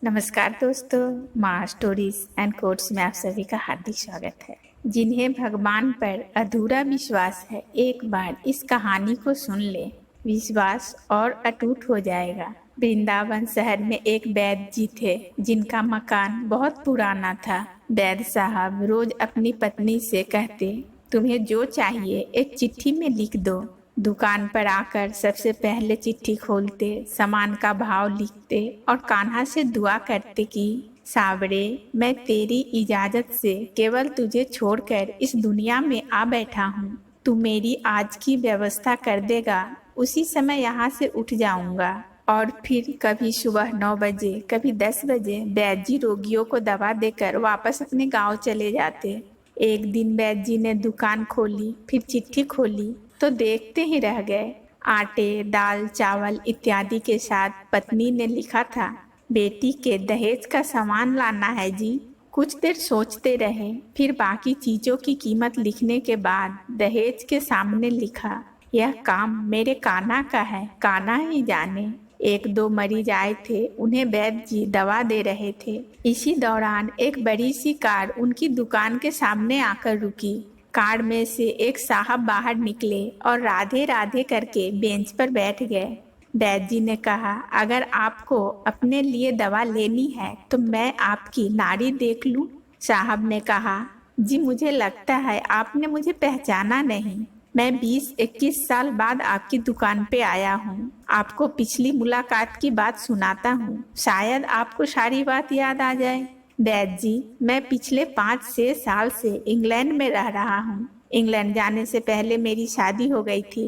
नमस्कार दोस्तों, माँ स्टोरीज एंड कोट्स में आप सभी का हार्दिक स्वागत है। जिन्हें भगवान पर अधूरा विश्वास है, एक बार इस कहानी को सुन ले, विश्वास और अटूट हो जाएगा। वृंदावन शहर में एक वैद्य जी थे जिनका मकान बहुत पुराना था। वैद्य साहब रोज अपनी पत्नी से कहते, तुम्हें जो चाहिए एक चिट्ठी में लिख दो। दुकान पर आकर सबसे पहले चिट्ठी खोलते, सामान का भाव लिखते और कान्हा से दुआ करते कि सावरे, मैं तेरी इजाजत से केवल तुझे छोड़कर इस दुनिया में आ बैठा हूँ। तू मेरी आज की व्यवस्था कर देगा, उसी समय यहाँ से उठ जाऊंगा। और फिर कभी सुबह 9 बजे, कभी 10 बजे वैद्य जी रोगियों को दवा देकर वापस अपने गांव चले जाते। एक दिन वैद्य जी ने दुकान खोली, फिर चिट्ठी खोली तो देखते ही रह गए। आटे, दाल, चावल इत्यादि के साथ पत्नी ने लिखा था, बेटी के दहेज का सामान लाना है जी। कुछ देर सोचते रहे, फिर बाकी चीजों की कीमत लिखने के बाद दहेज के सामने लिखा, यह काम मेरे कान्हा का है, कान्हा ही जाने। एक दो मरीज आए थे, उन्हें वैद्य जी दवा दे रहे थे। इसी दौरान एक बड़ी सी कार उनकी दुकान के सामने आकर रुकी। कार में से एक साहब बाहर निकले और राधे राधे करके बेंच पर बैठ गए। वैद्य जी ने कहा, अगर आपको अपने लिए दवा लेनी है तो मैं आपकी नाड़ी देख लूं? साहब ने कहा, जी मुझे लगता है आपने मुझे पहचाना नहीं। मैं 20-21 साल बाद आपकी दुकान पे आया हूँ। आपको पिछली मुलाकात की बात सुनाता हूँ, शायद आपको सारी बात याद आ जाए। वैद्य जी, मैं पिछले 5-6 साल से इंग्लैंड में रह रहा हूँ। इंग्लैंड जाने से पहले मेरी शादी हो गई थी,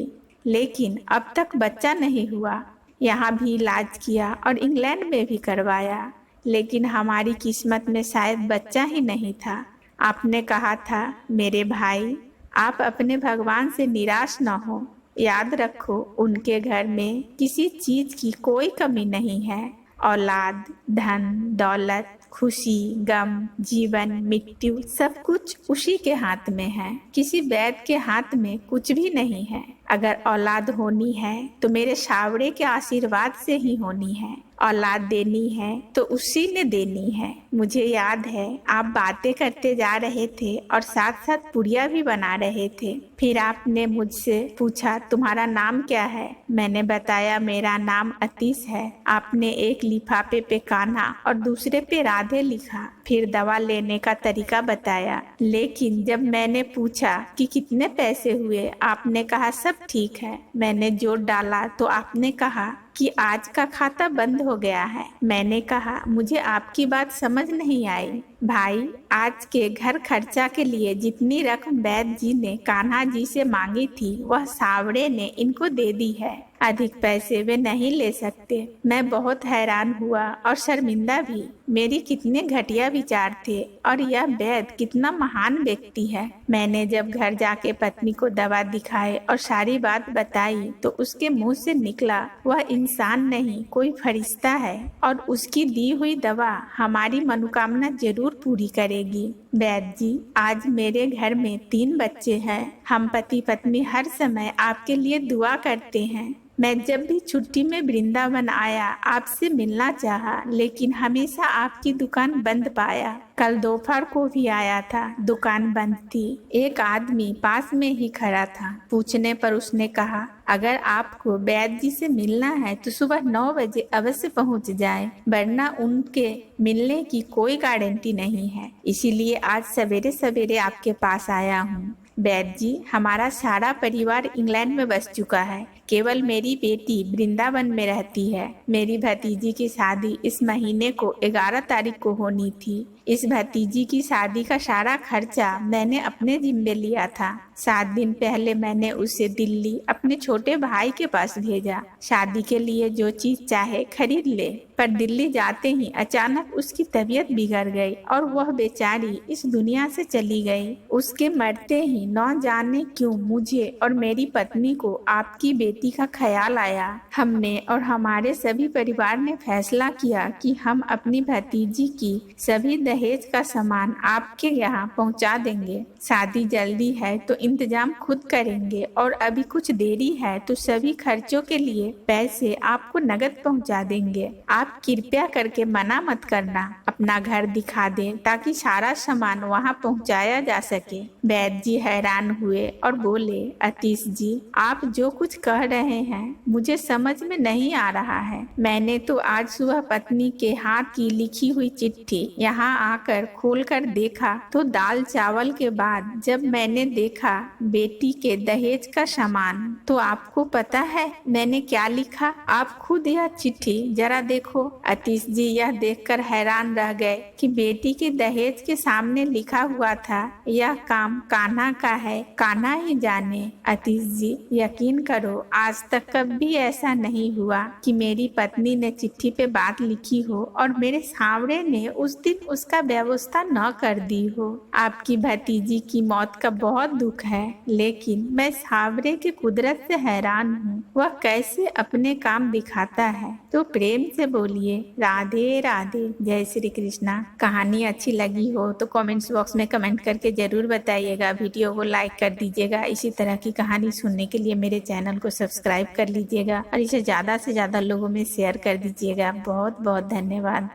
लेकिन अब तक बच्चा नहीं हुआ। यहाँ भी इलाज किया और इंग्लैंड में भी करवाया, लेकिन हमारी किस्मत में शायद बच्चा ही नहीं था। आपने कहा था, मेरे भाई, आप अपने भगवान से निराश न हो। याद रखो, उनके घर में किसी चीज की कोई कमी नहीं है। औलाद, धन, दौलत, खुशी, गम, जीवन, मृत्यु सब कुछ उसी के हाथ में है। किसी वैद्य के हाथ में कुछ भी नहीं है। अगर औलाद होनी है तो मेरे सावरे के आशीर्वाद से ही होनी है। औलाद देनी है तो उसी ने देनी है। मुझे याद है आप बातें करते जा रहे थे और साथ साथ पुड़िया भी बना रहे थे। फिर आपने मुझसे पूछा, तुम्हारा नाम क्या है? मैंने बताया, मेरा नाम अतीश है। आपने एक लिफाफे पे कान्हा और दूसरे पे राधे लिखा। फिर दवा लेने का तरीका बताया, लेकिन जब मैंने पूछा कि कितने पैसे हुए, आपने कहा सब ठीक है। मैंने जोड़ डाला तो आपने कहा कि आज का खाता बंद हो गया है। मैंने कहा, मुझे आपकी बात समझ नहीं आई। भाई, आज के घर खर्चा के लिए जितनी रकम वैद्य जी ने कान्हा जी से मांगी थी, वह सावड़े ने इनको दे दी है। अधिक पैसे वे नहीं ले सकते। मैं बहुत हैरान हुआ और शर्मिंदा भी। मेरी कितने घटिया विचार थे और यह वैद्य कितना महान व्यक्ति है। मैंने जब घर जाके पत्नी को दवा दिखाई और सारी बात बताई तो उसके मुंह से निकला, वह इंसान नहीं, कोई फरिश्ता है और उसकी दी हुई दवा हमारी मनोकामना जरूर पूरी करेगी। वैद्य जी, आज मेरे घर में 3 बच्चे हैं। हम पति पत्नी हर समय आपके लिए दुआ करते हैं। मैं जब भी छुट्टी में वृंदावन आया, आपसे मिलना चाहा, लेकिन हमेशा आपकी दुकान बंद पाया। कल दोपहर को भी आया था, दुकान बंद थी। एक आदमी पास में ही खड़ा था। पूछने पर उसने कहा, अगर आपको वैद्य जी से मिलना है तो सुबह 9 बजे अवश्य पहुंच जाएं, वरना उनके मिलने की कोई गारंटी नहीं है। इसीलिए आज सवेरे सवेरे आपके पास आया हूँ। वैद्य जी, हमारा सारा परिवार इंग्लैंड में बस चुका है। केवल मेरी बेटी वृंदावन में रहती है। मेरी भतीजी की शादी इस महीने को 11 तारीख को होनी थी। इस भतीजी की शादी का सारा खर्चा मैंने अपने जिम्मे लिया था। 7 दिन पहले मैंने उसे दिल्ली अपने छोटे भाई के पास भेजा। शादी के लिए जो चीज चाहे खरीद ले। पर दिल्ली जाते ही अचानक उसकी तबीयत बिगड़ गई और वह बेचारी इस दुनिया से चली गई। उसके मरते ही न जाने क्यों मुझे और मेरी पत्नी को आपकी बेटी बेटी का ख्याल आया। हमने और हमारे सभी परिवार ने फैसला किया कि हम अपनी भतीजी की सभी दहेज का सामान आपके यहाँ पहुँचा देंगे। शादी जल्दी है तो इंतजाम खुद करेंगे और अभी कुछ देरी है तो सभी खर्चों के लिए पैसे आपको नगद पहुँचा देंगे। आप कृपया करके मना मत करना, अपना घर दिखा दें ताकि सारा सामान वहाँ पहुँचाया जा सके। वैद्य जी हैरान हुए और बोले, अतीश जी, आप जो कुछ कह रहे हैं मुझे समझ में नहीं आ रहा है। मैंने तो आज सुबह पत्नी के हाथ की लिखी हुई चिट्ठी यहाँ आकर खोलकर देखा तो दाल चावल के बाद जब मैंने देखा बेटी के दहेज का सामान तो आपको पता है मैंने क्या लिखा? आप खुद यह चिट्ठी जरा देखो। अतीश जी यह देखकर हैरान रह गए कि बेटी के दहेज के सामने लिखा हुआ था, यह काम कान्हा का है, कान्हा ही जाने। अतीश जी यकीन करो आज तक कभी ऐसा नहीं हुआ कि मेरी पत्नी ने चिट्ठी पे बात लिखी हो और मेरे सावरे ने उस दिन उसका व्यवस्था न कर दी हो। आपकी भतीजी की मौत का बहुत दुख है, लेकिन मैं सावरे की कुदरत से हैरान हूँ, वह कैसे अपने काम दिखाता है। तो प्रेम से बोलिए राधे राधे, जय श्री कृष्णा। कहानी अच्छी लगी हो तो कमेंट्स बॉक्स में कमेंट करके जरूर बताइएगा। वीडियो को लाइक कर दीजिएगा। इसी तरह की कहानी सुनने के लिए मेरे चैनल को सब्सक्राइब कर लीजिएगा और इसे ज़्यादा से ज़्यादा लोगों में शेयर कर दीजिएगा। बहुत बहुत धन्यवाद।